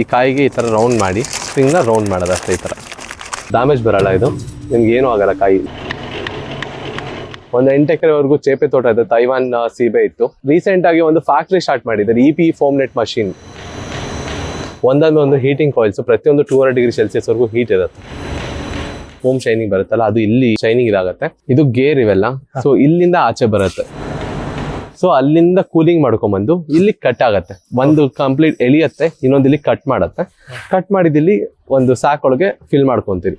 ಈ ಕಾಯಿಗೆ ಈ ಥರ ರೌಂಡ್ ಮಾಡಿ ಸ್ಟ್ರಿಂಗ್ನ ರೌಂಡ್ ಮಾಡೋದು ಅಷ್ಟೇ. ಈ ಥರ ಡ್ಯಾಮೇಜ್ ಬರಲ್ಲ, ಇದು ನಿಮ್ಗೆ ಏನೂ ಆಗಲ್ಲ. ಕಾಯಿ ಒಂದು 8 ಎಕರೆವರೆಗೂ ಚೇಪೆ ತೋಟ ಇದೆ, ತೈವಾನ್ ಸೀಬೆ ಇತ್ತು. ರೀಸೆಂಟ್ ಆಗಿ ಒಂದು ಫ್ಯಾಕ್ಟ್ರಿ ಸ್ಟಾರ್ಟ್ ಮಾಡಿದ್ದಾರೆ, EP ಫೋಮ್ ನೆಟ್ ಮಷೀನ್. ಒಂದೊಂದು ಹೀಟಿಂಗ್ ಕಾಯಿಲ್ಸ್ ಪ್ರತಿಯೊಂದು 200 ಡಿಗ್ರಿ ಸೆಲ್ಸಿಯಸ್ ವರೆಗೂ ಹೀಟ್ ಇರುತ್ತೆ. ಫೋಮ್ ಶೈನಿಂಗ್ ಬರುತ್ತಲ್ಲ, ಅದು ಇಲ್ಲಿ ಶೈನಿಂಗ್ ಇದಾಗುತ್ತೆ. ಇದು ಗೇರ್ ಇವೆಲ್ಲ, ಸೊ ಇಲ್ಲಿಂದ ಆಚೆ ಬರುತ್ತೆ. ಸೊ ಅಲ್ಲಿಂದ ಕೂಲಿಂಗ್ ಮಾಡ್ಕೊಂಡ್ಬಂದು ಇಲ್ಲಿ ಕಟ್ ಆಗತ್ತೆ. ಒಂದು ಕಂಪ್ಲೀಟ್ ಎಳಿಯತ್ತೆ, ಇನ್ನೊಂದು ಇಲ್ಲಿ ಕಟ್ ಮಾಡತ್ತೆ. ಕಟ್ ಮಾಡಿದ ಇಲ್ಲಿ ಒಂದು ಸ್ಯಾಕ್ ಒಳಗೆ ಫಿಲ್ ಮಾಡ್ಕೊಂತೀರಿ.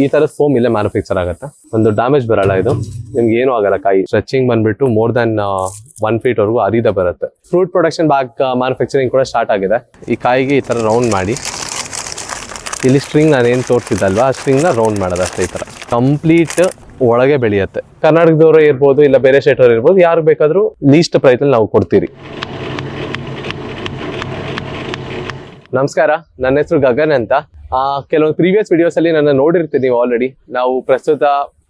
ಈ ತರ ಫೋಮ್ ಇಲ್ಲೇ ಮ್ಯಾನುಫ್ಯಾಕ್ಚರ್ ಆಗುತ್ತೆ. ಒಂದು ಡ್ಯಾಮೇಜ್ ಬರಲ್ಲ, ಇದು ನಿಮ್ಗೆ ಏನೂ ಆಗಲ್ಲ. ಕಾಯಿ ಸ್ಟ್ರೆಚಿಂಗ್ ಬಂದ್ಬಿಟ್ಟು ಮೋರ್ ದನ್ 1 ಫೀಟ್ ವರೆಗೂ ಅರಿದ ಬರುತ್ತೆ. ಫ್ರೂಟ್ ಪ್ರೊಡಕ್ಷನ್ ಬ್ಯಾಗ್ ಮ್ಯಾನುಫ್ಯಾಕ್ಚರಿಂಗ್ ಕೂಡ ಸ್ಟಾರ್ಟ್ ಆಗಿದೆ. ಈ ಕಾಯಿಗೆ ಈ ತರ ರೌಂಡ್ ಮಾಡಿ ಇಲ್ಲಿ ಸ್ಟ್ರಿಂಗ್ ನಾನು ಏನು ತೋರಿಸಿದ್ದಲ್ವಾ, ಆ ಸ್ಟ್ರಿಂಗ್ನ ರೌಂಡ್ ಮಾಡೋದು ಅಷ್ಟೇ. ಈ ತರ ಕಂಪ್ಲೀಟ್ ಒಳಗೆ ಬೆಳೆಯುತ್ತೆ. ಕರ್ನಾಟಕದವರು ಇರ್ಬೋದು, ಇಲ್ಲ ಬೇರೆ ಸ್ಟೇಟ್ ಅವ್ರು ಇರ್ಬೋದು, ಯಾರು ಬೇಕಾದ್ರೂ ಲೀಸ್ಟ್ ಪ್ರೈಸ್ ಅಲ್ಲಿ ನಾವು ಕೊಡ್ತೀರಿ. ನಮಸ್ಕಾರ, ನನ್ನ ಹೆಸರು ಗಗನ್ ಅಂತ. ಕೆಲವೊಂದು ಪ್ರೀವಿಯಸ್ ವಿಡಿಯೋಸ್ ಅಲ್ಲಿ ನನ್ನ ನೋಡಿರ್ತೀನಿ ನೀವು ಆಲ್ರೆಡಿ. ನಾವು ಪ್ರಸ್ತುತ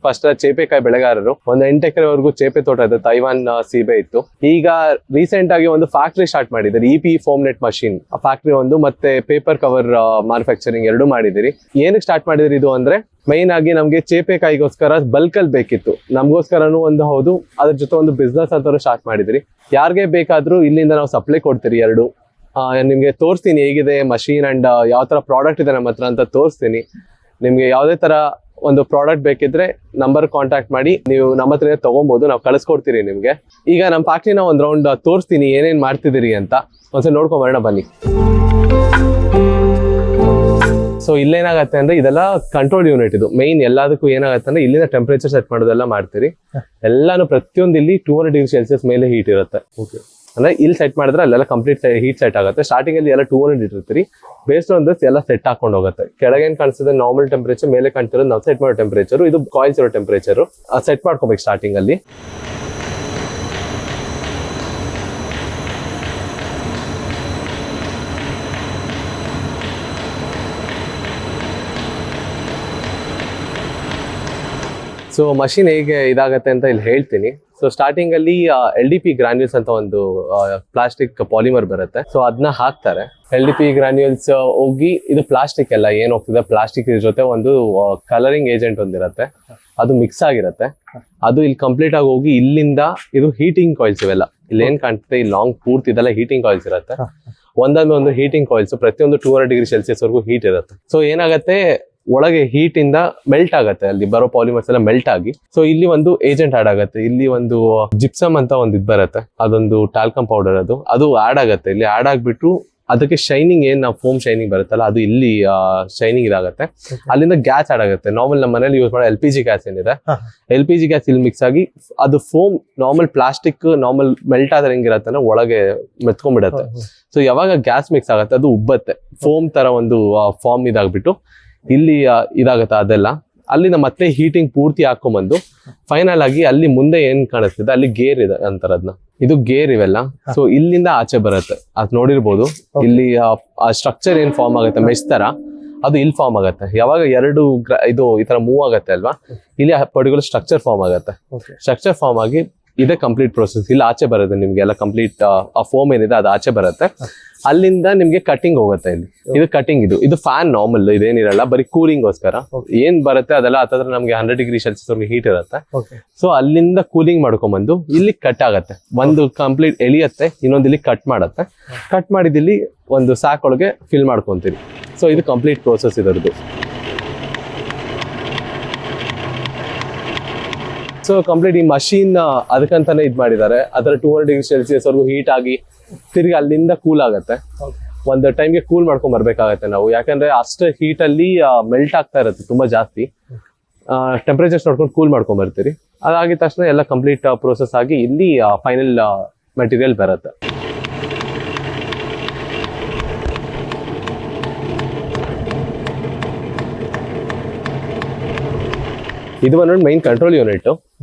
ಫಸ್ಟ್ ಚೇಪೆಕಾಯಿ ಬೆಳೆಗಾರರು. ಒಂದು 8 ಎಕರೆವರೆಗೂ ಚೇಪೆ ತೋಟ ಇದೆ, ತೈವಾನ್ ಸೀಬೆ ಇತ್ತು. ಈಗ ರೀಸೆಂಟ್ ಆಗಿ ಒಂದು ಫ್ಯಾಕ್ಟ್ರಿ ಸ್ಟಾರ್ಟ್ ಮಾಡಿದ್ದಾರೆ, EP ಫೋಮ್ ನೆಟ್ ಮಷೀನ್. ಆ ಫ್ಯಾಕ್ಟ್ರಿ ಒಂದು ಮತ್ತೆ ಪೇಪರ್ ಕವರ್ ಮ್ಯಾನುಫ್ಯಾಕ್ಚರಿಂಗ್ 2 ಮಾಡಿದಿರಿ. ಏನಕ್ಕೆ ಸ್ಟಾರ್ಟ್ ಮಾಡಿದಿರಿ ಇದು ಅಂದ್ರೆ, ಮೈನ್ ಆಗಿ ನಮ್ಗೆ ಚೇಪೆಕಾಯಿಗೋಸ್ಕರ ಬಲ್ಕ್ ಅಲ್ಲಿ ಬೇಕಿತ್ತು. ನಮಗೋಸ್ಕರನೂ ಒಂದು ಹೌದು, ಅದ್ರ ಜೊತೆ ಒಂದು ಬಿಸ್ನೆಸ್ ಅಂತ ಸ್ಟಾರ್ಟ್ ಮಾಡಿದಿರಿ. ಯಾರಿಗೆ ಬೇಕಾದ್ರೂ ಇಲ್ಲಿಂದ ನಾವು ಸಪ್ಲೈ ಕೊಡ್ತೀರಿ 2. ನಿಮ್ಗೆ ತೋರಿಸ್ತೀನಿ ಹೇಗಿದೆ ಮಷೀನ್ ಅಂಡ್ ಯಾವ ತರ ಪ್ರಾಡಕ್ಟ್ ಇದೆ ನಮ್ಮ ಹತ್ರ ಅಂತ ತೋರಿಸ್ತೀನಿ. ನಿಮ್ಗೆ ಯಾವುದೇ ತರ ಒಂದು ಪ್ರಾಡಕ್ಟ್ ಬೇಕಿದ್ರೆ ನಂಬರ್ ಕಾಂಟ್ಯಾಕ್ಟ್ ಮಾಡಿ, ನೀವು ನಮ್ಮ ಹತ್ರ ತಗೊಬಹುದು, ನಾವು ಕಳಿಸ್ಕೊಡ್ತೀರಿ ನಿಮ್ಗೆ. ಈಗ ನಮ್ಮ ಫ್ಯಾಕ್ಟ್ರಿನ ಒಂದು ರೌಂಡ್ ತೋರಿಸ್ತೀನಿ ಏನೇನ್ ಮಾಡ್ತಿದ್ದೀರಿ ಅಂತ. ಒಂದ್ಸಲ ನೋಡ್ಕೊಂಬರೋಣ ಬನ್ನಿ. ಸೊ ಇಲ್ಲೇನಾಗತ್ತೆ ಅಂದ್ರೆ, ಇದೆಲ್ಲ ಕಂಟ್ರೋಲ್ ಯೂನಿಟ್. ಇದು ಮೈನ್ ಎಲ್ಲದಕ್ಕೂ ಏನಾಗತ್ತೆ ಅಂದ್ರೆ, ಇಲ್ಲಿಂದ ಟೆಂಪರೇಚರ್ ಸೆಟ್ ಮಾಡೋದೆಲ್ಲ ಮಾಡ್ತೀರಿ. ಎಲ್ಲಾನು ಪ್ರತಿಯೊಂದು ಇಲ್ಲಿ 200 ಡಿಗ್ರಿ ಸೆಲ್ಸಿಯಸ್ ಮೇಲೆ ಹೀಟ್ ಇರುತ್ತೆ. ಅಂದ್ರೆ ಇಲ್ಲಿ ಸೆಟ್ ಮಾಡಿದ್ರೆ ಅಲ್ಲೆಲ್ಲ ಕಂಪ್ಲೀಟ್ ಹೀಟ್ ಸೆಟ್ ಆಗುತ್ತೆ. ಸ್ಟಾರ್ಟಿಂಗ್ ಅಲ್ಲಿ ಎಲ್ಲ 200 ಇಟ್ಟಿರ್ತೀರಿ. ಬೇಸ್ಡ್ ಆನ್ ದಿಸ್ ಎಲ್ಲ ಸೆಟ್ ಹಾಕೊಂಡು ಹೋಗುತ್ತೆ. ಕೆಳಗೇನ್ ಕಾಣಿಸ್ತದೆ ನಾರ್ಮಲ್ ಟೆಂಪರೇಚರ್, ಮೇಲೆ ಕಾಣ್ತಿರೋದು ನಾವು ಸೆಟ್ ಮಾಡೋ ಟೆಂಪರೇಚರ್. ಇದು ಕಾಯಿಲ್ಸ್ ಇರೋ ಟೆಂಪರೇಚರ್ ಸೆಟ್ ಮಾಡ್ಕೋಬೇಕು ಸ್ಟಾರ್ಟಿಂಗ್ ಅಲ್ಲಿ. ಸೊ ಮಷಿನ್ ಹೇಗೆ ಇದಾಗತ್ತೆ ಅಂತ ಇಲ್ಲಿ ಹೇಳ್ತೀನಿ. ಸೊ ಸ್ಟಾರ್ಟಿಂಗ್ ಅಲ್ಲಿ LDP ಗ್ರಾನ್ಯೂಲ್ಸ್ ಅಂತ ಒಂದು ಪ್ಲಾಸ್ಟಿಕ್ ಪಾಲಿಮರ್ ಬರುತ್ತೆ. ಸೊ ಅದನ್ನ ಹಾಕ್ತಾರೆ. LDP ಗ್ರಾನ್ಯೂಲ್ಸ್ ಹೋಗಿ, ಇದು ಪ್ಲಾಸ್ಟಿಕ್ ಎಲ್ಲ ಏನ್ ಹೋಗ್ತಿದೆ, ಪ್ಲಾಸ್ಟಿಕ್ ಜೊತೆ ಒಂದು ಕಲರಿಂಗ್ ಏಜೆಂಟ್ ಒಂದಿರುತ್ತೆ, ಅದು ಮಿಕ್ಸ್ ಆಗಿರುತ್ತೆ. ಅದು ಇಲ್ಲಿ ಕಂಪ್ಲೀಟ್ ಆಗಿ ಹೋಗಿ ಇಲ್ಲಿಂದ ಇದು ಹೀಟಿಂಗ್ ಕಾಯಿಲ್ಸ್ ಇವೆಲ್ಲ ಇಲ್ಲಿ ಏನ್ ಕಾಣ್ತದೆ, ಈ ಲಾಂಗ್ ಪೂರ್ತಿ ಇದೆಲ್ಲ ಹೀಟಿಂಗ್ ಕಾಯಿಲ್ಸ್ ಇರುತ್ತೆ. ಒಂದೊಂದು ಹೀಟಿಂಗ್ ಕಾಯಿಲ್ಸ್ ಪ್ರತಿಯೊಂದು 200 ಡಿಗ್ರಿ ಸೆಲ್ಸಿಯಸ್ ವರೆಗೂ ಹೀಟ್ ಇರುತ್ತೆ. ಸೊ ಏನಾಗತ್ತೆ, ಒಳಗೆ ಹೀಟ್ ಇಂದ ಮೆಲ್ಟ್ ಆಗತ್ತೆ, ಅಲ್ಲಿ ಬರೋ ಪಾಲಿಮರ್ಸ್ ಎಲ್ಲ ಮೆಲ್ಟ್ ಆಗಿ. ಸೊ ಇಲ್ಲಿ ಒಂದು ಏಜೆಂಟ್ ಆಡ್ ಆಗತ್ತೆ. ಇಲ್ಲಿ ಒಂದು ಜಿಪ್ಸಮ್ ಅಂತ ಒಂದು ಇದು ಬರುತ್ತೆ, ಅದೊಂದು ಟಾಲ್ಕಮ್ ಪೌಡರ್, ಅದು ಆಡ್ ಆಗತ್ತೆ. ಇಲ್ಲಿ ಆಡ್ ಆಗ್ಬಿಟ್ಟು ಅದಕ್ಕೆ ಶೈನಿಂಗ್ ಏನ್ ನಾವು ಫೋಮ್ ಶೈನಿಂಗ್ ಬರುತ್ತಲ್ಲ, ಅದು ಇಲ್ಲಿ ಶೈನಿಂಗ್ ಇದಾಗತ್ತೆ. ಅಲ್ಲಿಂದ ಗ್ಯಾಸ್ ಆಡ್ ಆಗುತ್ತೆ. ನಾರ್ಮಲ್ ನಮ್ಮ ಮನೇಲಿ ಯೂಸ್ ಮಾಡೋ LPG ಗ್ಯಾಸ್ ಏನಿದೆ, LPG ಗ್ಯಾಸ್ ಇಲ್ಲಿ ಮಿಕ್ಸ್ ಆಗಿ ಅದು foam normal plastic normal melt ಆದ್ರೆ ಹೆಂಗಿರತ್ತೆ ಒಳಗೆ ಮೆತ್ಕೊಂಡ್ಬಿಡತ್ತೆ. ಸೊ ಯಾವಾಗ ಗ್ಯಾಸ್ ಮಿಕ್ಸ್ ಆಗತ್ತೆ, ಅದು ಉಬ್ಬತ್ತೆ, ಫೋಮ್ ತರ ಒಂದು ಫಾರ್ಮ್ ಇದಾಗ್ಬಿಟ್ಟು ಇಲ್ಲಿ ಇದಾಗತ್ತೆ. ಅದೆಲ್ಲ ಅಲ್ಲಿಂದ ಮತ್ತೆ ಹೀಟಿಂಗ್ ಪೂರ್ತಿ ಹಾಕೊಂಡ್ಬಂದು ಫೈನಲ್ ಆಗಿ ಅಲ್ಲಿ ಮುಂದೆ ಏನ್ ಕಾಣಿಸ್ತಿದೆ ಅಲ್ಲಿ ಗೇರ್ ಇದೆ ಅಂತಾರೆ ಅದನ್ನ. ಇದು ಗೇರ್ ಇವೆಲ್ಲ. ಸೊ ಇಲ್ಲಿಂದ ಆಚೆ ಬರುತ್ತೆ, ಅದ್ ನೋಡಿರ್ಬೋದು. ಇಲ್ಲಿ ಆ ಸ್ಟ್ರಕ್ಚರ್ ಏನ್ ಫಾರ್ಮ್ ಆಗುತ್ತೆ ಮೆಶ್ ತರ, ಅದು ಇಲ್ಲಿ ಫಾರ್ಮ್ ಆಗುತ್ತೆ. ಯಾವಾಗ ಇದು ಈ ತರ ಮೂವ್ ಆಗತ್ತೆ ಅಲ್ವಾ, ಇಲ್ಲಿ ಪರ್ಟಿಕ್ಯುಲರ್ ಸ್ಟ್ರಕ್ಚರ್ ಫಾರ್ಮ್ ಆಗುತ್ತೆ. ಸ್ಟ್ರಕ್ಚರ್ ಫಾರ್ಮ್ ಆಗಿ ಇದೇ ಕಂಪ್ಲೀಟ್ ಪ್ರೋಸೆಸ್. ಇಲ್ಲಿ ಆಚೆ ಬರುತ್ತೆ ನಿಮ್ಗೆ ಎಲ್ಲ ಕಂಪ್ಲೀಟ್ ಆ ಫೋಮ್ ಏನಿದೆ ಅದು ಆಚೆ ಬರುತ್ತೆ. ಅಲ್ಲಿಂದ ನಿಮ್ಗೆ ಕಟಿಂಗ್ ಹೋಗುತ್ತೆ. ಇಲ್ಲಿ ಇದು ಕಟಿಂಗ್, ಇದು ಫ್ಯಾನ್ ನಾರ್ಮಲ್ ಇದೇನಿರಲ್ಲ, ಬರೀ ಕೂಲಿಂಗ್ಗೋಸ್ಕರ ಏನ್ ಬರುತ್ತೆ ಅದೆಲ್ಲ ಹತ್ತತ್ರ ನಮ್ಗೆ 100 ಡಿಗ್ರಿ ಸೆಲ್ಸಿಯಸ್ ಹೀಟ್ ಇರುತ್ತೆ. ಸೊ ಅಲ್ಲಿಂದ ಕೂಲಿಂಗ್ ಮಾಡ್ಕೊಂಡ್ಬಂದು ಇಲ್ಲಿ ಕಟ್ ಆಗತ್ತೆ. ಒಂದು ಕಂಪ್ಲೀಟ್ ಎಳಿಯತ್ತೆ, ಇನ್ನೊಂದು ಇಲ್ಲಿ ಕಟ್ ಮಾಡತ್ತೆ. ಕಟ್ ಮಾಡಿದಿಲ್ಲಿ ಒಂದು ಸ್ಯಾಕ್ ಒಳಗೆ ಫಿಲ್ ಮಾಡ್ಕೊಂತೀರಿ. ಸೊ ಇದು ಕಂಪ್ಲೀಟ್ ಪ್ರೋಸೆಸ್ ಇದರದ್ದು. ಸೊ ಕಂಪ್ಲೀಟ್ ಈ ಮಷೀನ್ ಅದಕ್ಕಂತಾನೆ ಇದ್ ಮಾಡಿದ್ದಾರೆ. ಅದರ 200 ಡಿಗ್ರಿ ಸೆಲ್ಸಿಯಸ್ ವರೆಗೂ ಹೀಟ್ ಆಗಿ ತಿರ್ಗಿ ಅಲ್ಲಿಂದ ಕೂಲ್ ಆಗತ್ತೆ. ಒಂದು ಟೈಮ್ಗೆ ಕೂಲ್ ಮಾಡ್ಕೊಂಡ್ ಬರ್ಬೇಕಾಗತ್ತೆ ನಾವು, ಯಾಕಂದ್ರೆ ಅಷ್ಟು ಹೀಟ್ ಅಲ್ಲಿ ಮೆಲ್ಟ್ ಆಗ್ತಾ ಇರುತ್ತೆ ತುಂಬಾ ಜಾಸ್ತಿ. ಟೆಂಪರೇಚರ್ಸ್ ನೋಡ್ಕೊಂಡು ಕೂಲ್ ಮಾಡ್ಕೊಂಡ್ ಬರ್ತೀರಿ. ಅದಾಗಿದ ತಕ್ಷಣ ಎಲ್ಲ ಕಂಪ್ಲೀಟ್ ಪ್ರೋಸೆಸ್ ಆಗಿ ಇಲ್ಲಿ ಫೈನಲ್ ಮೆಟೀರಿಯಲ್ ಬರುತ್ತೆ. ಇದು ಒಂದು ಮೈನ್ ಕಂಟ್ರೋಲ್ ಯೂನಿಟ್.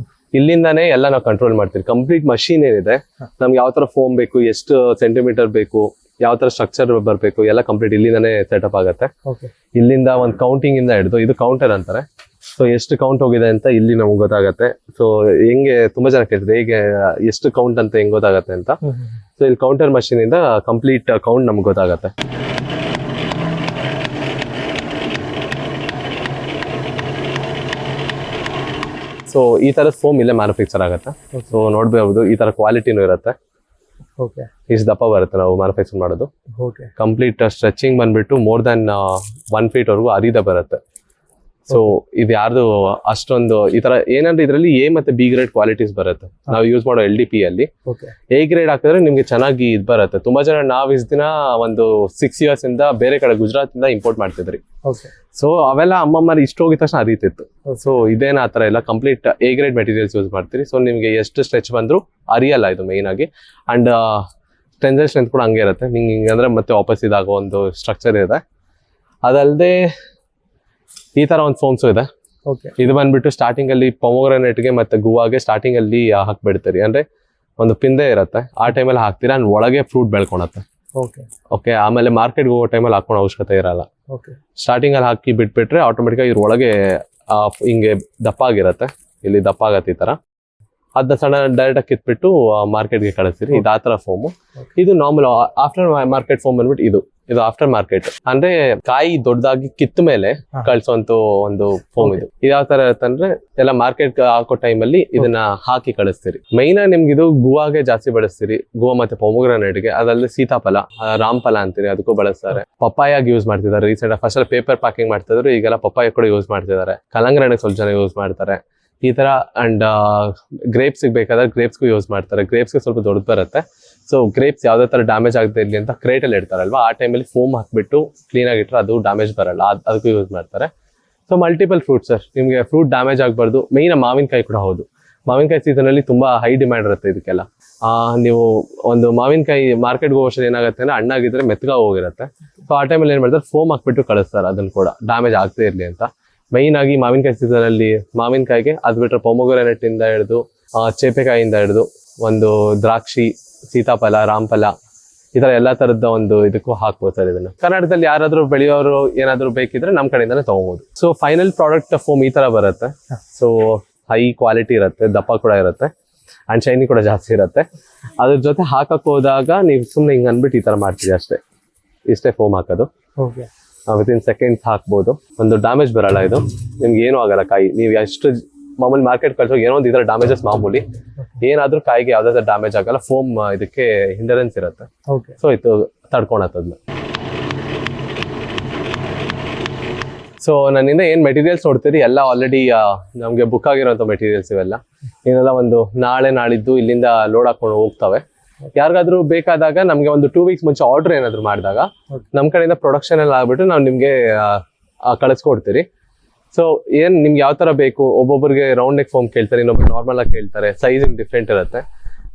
ಇಲ್ಲಿಂದಾನೇ ಎಲ್ಲ ನಾವು ಕಂಟ್ರೋಲ್ ಮಾಡ್ತೀವಿ. ಕಂಪ್ಲೀಟ್ ಮಷೀನ್ ಏನಿದೆ, ನಮ್ಗೆ ಯಾವ ತರ ಫೋಮ್ ಬೇಕು, ಎಷ್ಟು ಸೆಂಟಿಮೀಟರ್ ಬೇಕು, ಯಾವ ತರ ಸ್ಟ್ರಕ್ಚರ್ ಬರ್ಬೇಕು, ಎಲ್ಲ ಕಂಪ್ಲೀಟ್ ಇಲ್ಲಿಂದಾನೇ ಸೆಟಪ್ ಆಗುತ್ತೆ. ಇಲ್ಲಿಂದ ಒಂದು ಕೌಂಟಿಂಗ್ ಇಂದ ಹಿಡಿದು, ಇದು ಕೌಂಟರ್ ಅಂತಾರೆ. ಸೊ ಎಷ್ಟು ಕೌಂಟ್ ಹೋಗಿದೆ ಅಂತ ಇಲ್ಲಿ ನಮ್ಗೆ ಗೊತ್ತಾಗತ್ತೆ. ಸೊ ಹೆಂಗೆ ತುಂಬಾ ಜನ ಕೇಳ್ತಾರೆ, ಹೇಗೆ ಎಷ್ಟು ಕೌಂಟ್ ಅಂತ ಹೆಂಗ್ ಗೊತ್ತಾಗತ್ತೆ ಅಂತ. ಸೊ ಇಲ್ಲಿ ಕೌಂಟರ್ ಮಷೀನಿಂದ ಕಂಪ್ಲೀಟ್ ಕೌಂಟ್ ನಮ್ಗೆ ಗೊತ್ತಾಗತ್ತೆ. ಸೊ ಈ ಥರದ ಫೋಮ್ ಇಲ್ಲೇ ಮ್ಯಾನುಫ್ಯಾಕ್ಚರ್ ಆಗುತ್ತೆ. ಸೊ ನೋಡ್ಬೋದು ಈ ಥರ ಕ್ವಾಲಿಟಿನೂ ಇರುತ್ತೆ. ಓಕೆ, ಇಷ್ಟು ದಪ್ಪ ಬರುತ್ತೆ ನಾವು ಮ್ಯಾನುಫ್ಯಾಕ್ಚರ್ ಮಾಡೋದು. ಓಕೆ, ಕಂಪ್ಲೀಟ್ ಸ್ಟ್ರೆಚಿಂಗ್ ಬಂದ್ಬಿಟ್ಟು ಮೋರ್ ದನ್ 1 feet ವರೆಗೂ ಅರಿದ ಬರುತ್ತೆ. ಸೊ ಇದು ಯಾರ್ದು ಅಷ್ಟೊಂದು ಈ ತರ ಏನಂದ್ರೆ ಇದರಲ್ಲಿ ಎ ಮತ್ತೆ ಬಿ ಗ್ರೇಡ್ ಕ್ವಾಲಿಟೀಸ್ ಬರುತ್ತೆ. ನಾವು ಯೂಸ್ ಮಾಡೋ LDP ಅಲ್ಲಿ ಎ ಗ್ರೇಡ್ ಹಾಕಿದ್ರೆ ನಿಮ್ಗೆ ಚೆನ್ನಾಗಿ ಇದು ಬರುತ್ತೆ. ತುಂಬಾ ಜನ ನಾವು ಇಷ್ಟು ದಿನ ಒಂದು 6 years ಇಂದ ಬೇರೆ ಕಡೆ ಗುಜರಾತ್ ಇಂದ ಇಂಪೋರ್ಟ್ ಮಾಡ್ತಿದ್ರಿ. ಸೊ ಅವೆಲ್ಲ ಅಮ್ಮಮ್ಮರು ಇಷ್ಟು ಹೋಗಿದ ತಕ್ಷಣ ಅರಿತಿತ್ತು. ಸೊ ಇದೇನ ಆ ಥರ ಎಲ್ಲ complete A grade materials use ಮಾಡ್ತೀರಿ. ಸೊ ನಿಮಗೆ ಎಷ್ಟು ಸ್ಟ್ರೆಚ್ ಬಂದರೂ ಅರಿಯಲ್ಲ ಇದು ಮೇಯ್ನ್ ಆಗಿ. ಅಂಡ್ ಟೆನ್ಸೈಲ್ ಸ್ಟ್ರೆಂತ್ ಕೂಡ ಹಂಗೆ ಇರುತ್ತೆ. ನಿಂಗೆ ಹಿಂಗಂದ್ರೆ ಮತ್ತೆ ವಾಪಸ್ ಇದಾಗೋ ಒಂದು ಸ್ಟ್ರಕ್ಚರ್ ಇದೆ. ಅದಲ್ಲದೆ ಈ ತರ ಒಂದು ಫೋಮ್ಸು ಇದೆ. ಇದು ಬಂದ್ಬಿಟ್ಟು ಸ್ಟಾರ್ಟಿಂಗ್ ಅಲ್ಲಿ ಪೊಮೊಗ್ರಾನೇಟ್ಗೆ ಮತ್ತೆ ಗುವಾಗೆ ಸ್ಟಾರ್ಟಿಂಗ್ ಅಲ್ಲಿ ಹಾಕ್ಬಿಡ್ತೀರಿ. ಅಂದ್ರೆ ಒಂದು ಪಿಂದೆ ಇರುತ್ತೆ, ಆ ಟೈಮಲ್ಲಿ ಹಾಕ್ತೀರಾ, ಅಂಡ್ ಒಳಗೆ ಫ್ರೂಟ್ ಬೆಳ್ಕೊಳತ್ತೆ. ಓಕೆ, ಆಮೇಲೆ ಮಾರ್ಕೆಟ್ಗೆ ಹೋಗೋ ಟೈಮಲ್ಲಿ ಹಾಕೋಣ ಅವಶ್ಯಕತೆ ಇರಲ್ಲ. ಸ್ಟಾರ್ಟಿಂಗ್ ಅಲ್ಲಿ ಹಾಕಿ ಬಿಟ್ಬಿಟ್ರೆ ಆಟೋಮೆಟಿಕ್ ಇದ್ರ ಒಳಗೆ ಹಿಂಗೆ ದಪ್ಪ ಆಗಿರತ್ತೆ. ಇಲ್ಲಿ ದಪ್ಪ ಆಗತ್ತೆ ಈ ತರ. ಅದನ್ನ ಸಣ್ಣ ಡೈರೆಕ್ಟ್ ಆಗಿ ಕಿತ್ಬಿಟ್ಟು ಮಾರ್ಕೆಟ್ಗೆ ಕಳಿಸ್ತೀರಿ. ಇದು ಆ ತರ ಫೋಮು. ಇದು ನಾರ್ಮಲ್ ಆಫ್ಟರ್ ಮಾರ್ಕೆಟ್ ಫೋಮ್ ಬಂದ್ಬಿಟ್ಟು ಇದು ಆಫ್ಟರ್ ಮಾರ್ಕೆಟ್. ಅಂದ್ರೆ ಕಾಯಿ ದೊಡ್ಡದಾಗಿ ಕಿತ್ತ ಮೇಲೆ ಕಳ್ಸೋಂತ ಒಂದು ಫೋಮ್ ಇದು. ಯಾವ ತರ ಇರುತ್ತೆ ಅಂದ್ರೆ ಎಲ್ಲ ಮಾರ್ಕೆಟ್ ಹಾಕೋ ಟೈಮಲ್ಲಿ ಇದನ್ನ ಹಾಕಿ ಕಳಿಸ್ತೀರಿ. ಮೈನ್ ನಿಮ್ಗೆ ಇದು ಗುವಾಗೆ ಜಾಸ್ತಿ ಬಳಸ್ತೀರಿ, ಗುವಾ ಮತ್ತೆ ಪೊಮೊಗ್ರಾನೇಟ್ಗೆ. ಅದಲ್ಲದೆ ಸೀತಾಫಲ, ರಾಮಫಲ ಅಂತೀರಿ, ಅದಕ್ಕೂ ಬಳಸ್ತಾರೆ. ಪಪ್ಪಾಯಾಗಿ ಯೂಸ್ ಮಾಡ್ತಿದ್ದಾರೆ ರೀಸೆಂಟ್. ಫಸ್ಟ್ ಅಲ್ಲಿ ಪೇಪರ್ ಪ್ಯಾಕಿಂಗ್ ಮಾಡ್ತಿದ್ರು, ಈಗೆಲ್ಲ ಪಪ್ಪಾಯ ಕೂಡ ಯೂಸ್ ಮಾಡ್ತಿದ್ದಾರೆ. ಕಲ್ಲಂಗಡಿ ಸ್ವಲ್ಪ ಜನ ಯೂಸ್ ಮಾಡ್ತಾರೆ ಈ ತರ. ಅಂಡ್ ಗ್ರೇಪ್ಸ್ ಬೇಕಾದ್ರೆ ಗ್ರೇಪ್ಸ್ಗೂ ಯೂಸ್ ಮಾಡ್ತಾರೆ. ಗ್ರೇಪ್ಸ್ಗೆ ಸ್ವಲ್ಪ ದೊಡ್ಡದು ಬರುತ್ತೆ. ಸೊ ಗ್ರೇಪ್ಸ್ ಯಾವ್ದೇ ತರ ಡ್ಯಾಮೇಜ್ ಆಗದೆ ಇರಲಿ ಅಂತ ಕ್ರೇಟಲ್ಲಿ ಇಡ್ತಾರಲ್ವಾ, ಆ ಟೈಮಲ್ಲಿ ಫೋಮ್ ಹಾಕ್ಬಿಟ್ಟು ಕ್ಲೀನ್ ಆಗಿಟ್ರೆ ಅದು ಡ್ಯಾಮೇಜ್ ಬರಲ್ಲ, ಅದಕ್ಕೂ ಯೂಸ್ ಮಾಡ್ತಾರೆ. ಸೊ ಮಲ್ಟಿಪಲ್ ಫ್ರೂಟ್ಸ್ ಸರ್, ನಿಮಗೆ ಫ್ರೂಟ್ ಡ್ಯಾಮೇಜ್ ಆಗಬಾರ್ದು. ಮೇಯ್ನ್ ಮಾವಿನಕಾಯಿ ಕೂಡ ಹೌದು. ಮಾವಿನಕಾಯಿ ಸೀಸನಲ್ಲಿ ತುಂಬಾ ಹೈ ಡಿಮ್ಯಾಂಡ್ ಇರುತ್ತೆ ಇದಕ್ಕೆಲ್ಲ. ನೀವು ಒಂದು ಮಾವಿನಕಾಯಿ ಮಾರ್ಕೆಟ್ಗೆ ಹೋಗೋಷ್ಟು ಏನಾಗುತ್ತೆ ಅಂದ್ರೆ ಹಣ್ಣಾಗಿದ್ರೆ ಮೆತ್ತಗಾಗಿ ಹೋಗಿರುತ್ತೆ. ಸೊ ಆ ಟೈಮಲ್ಲಿ ಏನ್ ಮಾಡ್ತಾರೆ, ಫೋಮ್ ಹಾಕ್ಬಿಟ್ಟು ಕಳಿಸ್ತಾರೆ, ಅದನ್ನ ಕೂಡ ಡ್ಯಾಮೇಜ್ ಆಗದೆ ಇರಲಿ ಅಂತ. ಮೈನ್ ಆಗಿ ಮಾವಿನಕಾಯಿ ಸೀಸನ್ ಅಲ್ಲಿ ಮಾವಿನಕಾಯಿಗೆ ಅದು ಬಿಟ್ಟರೆ ಪೊಮೊಗ್ರಾನೇಟ್ ಇಂದ ಹಿಡಿದು ಚೇಪೆಕಾಯಿಂದ ಹಿಡಿದು ಒಂದು ದ್ರಾಕ್ಷಿ, ಸೀತಾಫಲ, ರಾಮಫಲ, ಈ ತರ ಎಲ್ಲಾ ತರದ ಒಂದು ಇದಕ್ಕೂ ಹಾಕ್ಬೋದು ಸರ್ ಇದನ್ನ. ಕರ್ನಾಟಕದಲ್ಲಿ ಯಾರಾದ್ರೂ ಬೆಳೆಯೋರು ಏನಾದ್ರು ಬೇಕಿದ್ರೆ ನಮ್ ಕಡೆಯಿಂದಾನೆ ತಗೋಬಹುದು. ಸೊ ಫೈನಲ್ ಪ್ರಾಡಕ್ಟ್ ಫೋಮ್ ಈ ತರ ಬರುತ್ತೆ. ಸೊ ಹೈ ಕ್ವಾಲಿಟಿ ಇರುತ್ತೆ, ದಪ್ಪ ಕೂಡ ಇರುತ್ತೆ, ಅಂಡ್ ಶೈನಿ ಕೂಡ ಜಾಸ್ತಿ ಇರುತ್ತೆ. ಅದ್ರ ಜೊತೆ ಹಾಕಕ್ ಹೋದಾಗ ನೀವು ಸುಮ್ನೆ ಹಿಂಗ್ ಅನ್ಬಿಟ್ಟು ಈ ತರ ಮಾಡ್ತೀವಿ ಅಷ್ಟೇ. ಇಷ್ಟೇ ಫೋಮ್ ಹಾಕೋದು. ವಿತಿನ್ ಸೆಕೆಂಡ್ಸ್ ಹಾಕ್ಬೋದು. ಒಂದು ಡ್ಯಾಮೇಜ್ ಬರಲ್ಲ ಇದು, ನಿಮ್ಗೆ ಏನೂ ಆಗಲ್ಲ. ಕಾಯಿ ನೀವು ಎಷ್ಟು ಮಾಮೂಲಿ ಮಾರ್ಕೆಟ್ ಕಳ್ಸೋಕೆ ಏನೋ ಒಂದು ಈ ಥರ ಡ್ಯಾಮೇಜಸ್ ಮಾಮೂಲಿ, ಏನಾದ್ರೂ ಕಾಯಿಗೆ ಯಾವ್ದಾದ್ರು ಡ್ಯಾಮೇಜ್ ಆಗಲ್ಲ. ಫೋಮ್ ಇದಕ್ಕೆ ಹಿಂಡರೆನ್ಸ್ ಇರುತ್ತೆ. ಸೊ ಇದು ತಡ್ಕೊಳತ್ತದ್ನ. ಸೊ ನನ್ನಿಂದ ಏನ್ ಮೆಟೀರಿಯಲ್ಸ್ ನೋಡ್ತೀರಿ ಎಲ್ಲ ಆಲ್ರೆಡಿ ನಮ್ಗೆ ಬುಕ್ ಆಗಿರೋಂಥ ಮೆಟೀರಿಯಲ್ಸ್ ಇವೆಲ್ಲ. ಏನೆಲ್ಲ ಒಂದು ನಾಳೆ ನಾಳಿದ್ದು ಇಲ್ಲಿಂದ ಲೋಡ್ ಹಾಕೊಂಡು ಹೋಗ್ತವೆ. ಯಾರಿಗಾದ್ರೂ ಬೇಕಾದಾಗ ನಮ್ಗೆ ಒಂದು 2 weeks ಮುಂಚೆ ಆರ್ಡರ್ ಏನಾದ್ರು ಮಾಡಿದಾಗ ನಮ್ ಕಡೆಯಿಂದ ಪ್ರೊಡಕ್ಷನ್ ಎಲ್ಲ ಆಗ್ಬಿಟ್ಟು ನಾವು ನಿಮ್ಗೆ ಕಳಿಸ್ಕೊಡ್ತೀರಿ. ಸೊ ಏನ್ ನಿಮ್ಗೆ ಯಾವ ತರ ಬೇಕು, ಒಬ್ಬೊಬ್ಬರಿಗೆ ರೌಂಡ್ ನೆಕ್ ಫೋಮ್ ಕೇಳ್ತಾರೆ, ಇನ್ನೊಬ್ರು ನಾರ್ಮಲ್ ಆಗಿ ಕೇಳ್ತಾರೆ, ಸೈಜಿಂಗ್ ಡಿಫ್ರೆಂಟ್ ಇರುತ್ತೆ.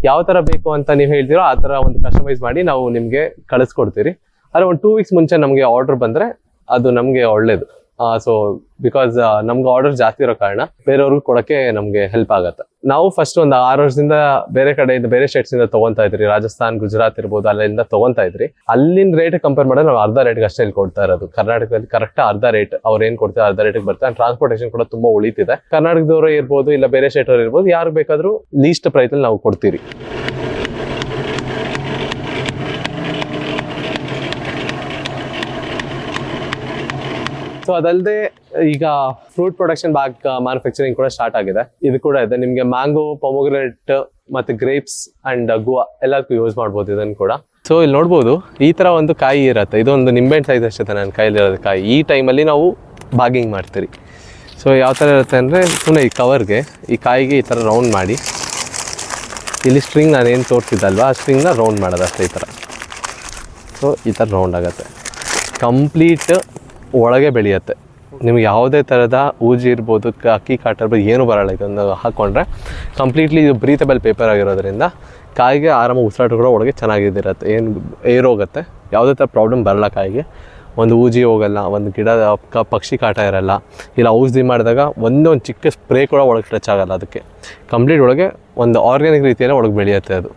ಯಾವ ತರ ಬೇಕು ಅಂತ ನೀವು ಹೇಳ್ತೀರೋ ಆ ತರ ಒಂದು ಕಸ್ಟಮೈಸ್ ಮಾಡಿ ನಾವು ನಿಮ್ಗೆ ಕಳಿಸ್ಕೊಡ್ತೀರಿ. ಆದ್ರೆ ಒಂದು 2 weeks ಮುಂಚೆ ನಮ್ಗೆ ಆರ್ಡರ್ ಬಂದ್ರೆ ಅದು ನಮ್ಗೆ ಒಳ್ಳೇದು. ಸೊ ಬಿಕಾಸ್ ನಮ್ಗೆ ಆರ್ಡರ್ ಜಾಸ್ತಿ ಇರೋ ಕಾರಣ ಬೇರೆಯವ್ರಿಗೂ ಕೊಡಕ್ಕೆ ನಮ್ಗೆ ಹೆಲ್ಪ್ ಆಗತ್ತೆ. ನಾವು ಫಸ್ಟ್ ಒಂದು 6 ವರ್ಷದಿಂದ ಬೇರೆ ಕಡೆಯಿಂದ ಬೇರೆ ಸ್ಟೇಟ್ಸ್ ಇಂದ ತಗೊಂತಾ ಇದ್ರಿ. ರಾಜಸ್ಥಾನ್, ಗುಜರಾತ್ ಇರ್ಬೋದು, ಅಲ್ಲಿಂದ ತಗೊಂತಾ ಇದ್ರಿ. ಅಲ್ಲಿನ ರೇಟ್ ಕಂಪೇರ್ ಮಾಡಿದ್ರೆ ನಾವು ಅರ್ಧ ರೇಟ್ಗೆ ಅಷ್ಟೇ ಇಲ್ಲಿ ಕೊಡ್ತಾ ಇರೋದು. ಕರ್ನಾಟಕದಲ್ಲಿ ಕರೆಕ್ಟ್ ಅರ್ಧ ರೇಟ್ ಅವ್ರು ಏನ್ ಕೊಡ್ತಾರೆ ಅರ್ಧ ರೇಟ್ಗೆ ಬರ್ತಾರೆ. ಟ್ರಾನ್ಸ್ಪೋರ್ಟೇಷನ್ ಕೂಡ ತುಂಬಾ ಉಳಿತಿದೆ. ಕರ್ನಾಟಕದವರು ಇರ್ಬೋದು, ಇಲ್ಲ ಬೇರೆ ಸ್ಟೇಟ್ ಅವ್ರು ಇರ್ಬೋದು, ಯಾರು ಬೇಕಾದ್ರೂ ಲೀಸ್ಟ್ ಪ್ರೈಸ್ ಅಲ್ಲಿ ನಾವು ಕೊಡ್ತೀರಿ. ಸೊ ಅದಲ್ಲದೆ ಈಗ ಫ್ರೂಟ್ ಪ್ರೊಡಕ್ಷನ್ ಬ್ಯಾಗ್ ಮ್ಯಾನುಫ್ಯಾಕ್ಚರಿಂಗ್ ಕೂಡ ಸ್ಟಾರ್ಟ್ ಆಗಿದೆ. ಇದು ಕೂಡ ಇದೆ. ನಿಮ್ಗೆ ಮ್ಯಾಂಗೋ, ಪೊಮೊಗ್ರಾನೇಟ್ ಮತ್ತೆ ಗ್ರೇಪ್ಸ್ ಅಂಡ್ ಗುವಾ ಎಲ್ಲದಕ್ಕೂ ಯೂಸ್ ಮಾಡ್ಬೋದು ಇದನ್ನು ಕೂಡ. ಸೊ ಇಲ್ಲಿ ನೋಡ್ಬೋದು ಈ ತರ ಒಂದು ಕಾಯಿ ಇರುತ್ತೆ. ಇದೊಂದು ನಿಂಬೆಹಣ್ಣು ಸೈಜ್ ಅಷ್ಟೇ ನನ್ನ ಕೈಲಿರೋದು ಕಾಯಿ. ಈ ಟೈಮಲ್ಲಿ ನಾವು ಬಾಗಿಂಗ್ ಮಾಡ್ತೀರಿ. ಸೊ ಯಾವ ಥರ ಇರುತ್ತೆ ಅಂದರೆ, ಸುಮ್ಮನೆ ಈ ಕವರ್ಗೆ ಈ ಕಾಯಿಗೆ ಈ ಥರ ರೌಂಡ್ ಮಾಡಿ, ಇಲ್ಲಿ ಸ್ಟ್ರಿಂಗ್ ನಾನೇನು ತೋರಿಸಿದ್ದಲ್ವ ಆ ಸ್ಟ್ರಿಂಗ್ನ ರೌಂಡ್ ಮಾಡೋದು ಅಷ್ಟೇ ಈ ಥರ. ಸೊ ಈ ಥರ ರೌಂಡ್ ಆಗುತ್ತೆ. ಕಂಪ್ಲೀಟ್ ಒಳಗೆ ಬೆಳೆಯುತ್ತೆ. ನಿಮ್ಗೆ ಯಾವುದೇ ಥರದ ಊಜಿ ಇರ್ಬೋದು, ಅಕ್ಕಿ ಕಾಟ ಇರ್ಬೋದು, ಏನೂ ಬರಲ್ಲ. ಇದೊಂದು ಹಾಕ್ಕೊಂಡ್ರೆ ಕಂಪ್ಲೀಟ್ಲಿ ಇದು ಬ್ರೀತಬಲ್ ಪೇಪರ್ ಆಗಿರೋದ್ರಿಂದ ಕಾಯಿಗೆ ಆರಾಮ ಉಸಿರಾಟ ಕೂಡ ಒಳಗೆ ಚೆನ್ನಾಗಿದಿರುತ್ತೆ. ಏನು ಏರ್ ಹೋಗುತ್ತೆ, ಯಾವುದೇ ಥರ ಪ್ರಾಬ್ಲಮ್ ಬರಲ್ಲ ಕಾಯಿಗೆ. ಒಂದು ಊಜಿ ಹೋಗಲ್ಲ, ಒಂದು ಗಿಡ ಪಕ್ಷಿ ಕಾಟ ಇರಲ್ಲ. ಇಲ್ಲ ಔಷಧಿ ಮಾಡಿದಾಗ ಒಂದೊಂದು ಚಿಕ್ಕ ಸ್ಪ್ರೇ ಕೂಡ ಒಳಗೆ ಟಚ್ ಆಗಲ್ಲ. ಅದಕ್ಕೆ ಕಂಪ್ಲೀಟ್ ಒಳಗೆ ಒಂದು ಆರ್ಗ್ಯಾನಿಕ್ ರೀತಿಯಲ್ಲೇ ಒಳಗೆ ಬೆಳೆಯುತ್ತೆ ಅದು.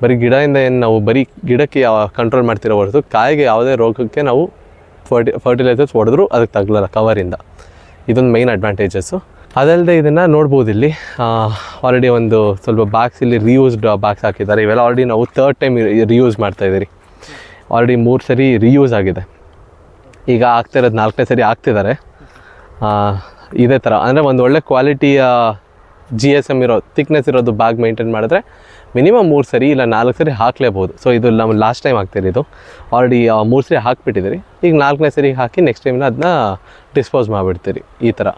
ಬರೀ ಗಿಡದಿಂದ ಏನು ನಾವು ಬರೀ ಗಿಡಕ್ಕೆ ಕಂಟ್ರೋಲ್ ಮಾಡ್ತಿರೋ ಹೊರತು ಕಾಯಿಗೆ ಯಾವುದೇ ರೋಗಕ್ಕೆ ನಾವು ಫರ್ಟಿಲೈಸರ್ಸ್ ಹೊಡೆದ್ರು ಅದಕ್ಕೆ ತಗಲಲ್ಲ ಕವರಿಂದ. ಇದೊಂದು ಮೈನ್ ಅಡ್ವಾಂಟೇಜಸ್ಸು. ಅದಲ್ಲದೆ ಇದನ್ನು ನೋಡ್ಬೋದು ಇಲ್ಲಿ ಆಲ್ರೆಡಿ ಒಂದು ಸ್ವಲ್ಪ ಬ್ಯಾಗ್ಸ್ ಇಲ್ಲಿ ರಿಯೂಸ್ಡ್ ಬ್ಯಾಗ್ಸ್ ಹಾಕಿದ್ದಾರೆ. ಇವೆಲ್ಲ ಆಲ್ರೆಡಿ ನಾವು 3rd ಟೈಮ್ ರಿಯೂಸ್ ಮಾಡ್ತಾಯಿದ್ದೀರಿ. ಆಲ್ರೆಡಿ 3 ಸರಿ ರಿಯೂಸ್ ಆಗಿದೆ. ಈಗ ಆಗ್ತಿರೋದು 4ನೇ ಸರಿ ಆಗ್ತಿದ್ದಾರೆ. ಇದೇ ಥರ ಅಂದರೆ ಒಂದು ಒಳ್ಳೆ ಕ್ವಾಲಿಟಿಯ GSM ಇರೋ ಥಿಕ್ನೆಸ್ ಇರೋದು ಬ್ಯಾಗ್ ಮೇಂಟೈನ್ ಮಾಡಿದ್ರೆ ಮಿನಿಮಮ್ 3 ಸರಿ ಇಲ್ಲ 4 ಸರಿ ಹಾಕಲೇಬೋದು. ಸೊ ಇದು ನಮ್ಮ ಲಾಸ್ಟ್ ಟೈಮ್ ಆಗ್ತಿರೋದು. ಆಲ್ರೆಡಿ 3 ಸರಿ ಹಾಕಿಬಿಟ್ಟಿದ್ದೀರಿ. ಈಗ 4ನೇ ಸರಿ ಹಾಕಿ ನೆಕ್ಸ್ಟ್ ಟೈಮಿನ ಅದನ್ನ ಡಿಸ್ಪೋಸ್ ಮಾಡಿಬಿಡ್ತೀರಿ ಈ ಥರ.